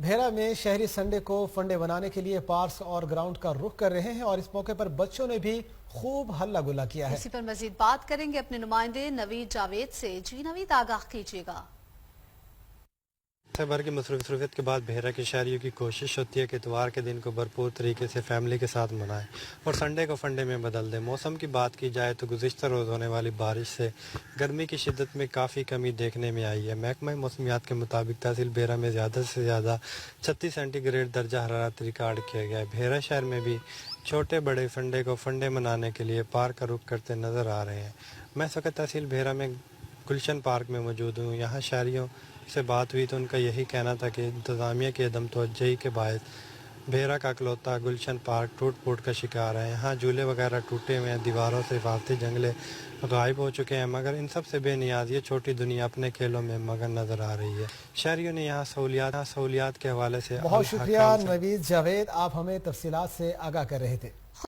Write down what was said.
بھیرا میں شہری سنڈے کو فنڈے بنانے کے لیے پارکس اور گراؤنڈ کا رخ کر رہے ہیں اور اس موقع پر بچوں نے بھی خوب ہلہ گلا کیا ہے۔ اسی پر مزید بات کریں گے اپنے نمائندے نوید جاوید سے۔ جی نوید، آگاہ کیجیے گا۔ بھر کی مصروفیت کے بعد بھیرا کے شہریوں کی کوشش ہوتی ہے کہ اتوار کے دن کو بھرپور طریقے سے فیملی کے ساتھ منائیں اور سنڈے کو فنڈے میں بدل دیں۔ موسم کی بات کی جائے تو گزشتہ روز ہونے والی بارش سے گرمی کی شدت میں کافی کمی دیکھنے میں آئی ہے۔ محکمہ موسمیات کے مطابق تحصیل بھیرا میں زیادہ سے زیادہ 36 سینٹی گریڈ درجہ حرارت ریکارڈ کیا گیا ہے۔ بھیرا شہر میں بھی چھوٹے بڑے سنڈے کو فنڈے منانے کے لیے پارک کا رخ کرتے نظر آ رہے ہیں۔ میں اس وقت تحصیل بھیرا میں گلشن پارک میں موجود ہوں۔ یہاں شہریوں سے بات ہوئی تو ان کا یہی کہنا تھا کہ انتظامیہ کی عدم توجہی کے باعث بھیرا کا اکلوتا گلشن پارک ٹوٹ پھوٹ کا شکار ہے۔ یہاں جھولے وغیرہ ٹوٹے ہوئے ہیں، دیواروں سے حفاظتی جنگلے غائب ہو چکے ہیں، مگر ان سب سے بے نیاز یہ چھوٹی دنیا اپنے کھیلوں میں مگن نظر آ رہی ہے۔ شہریوں نے یہاں سہولیات کے حوالے سے بہت شکریہ نوید جاوید، آپ ہمیں تفصیلات سے آگاہ کر رہے تھے۔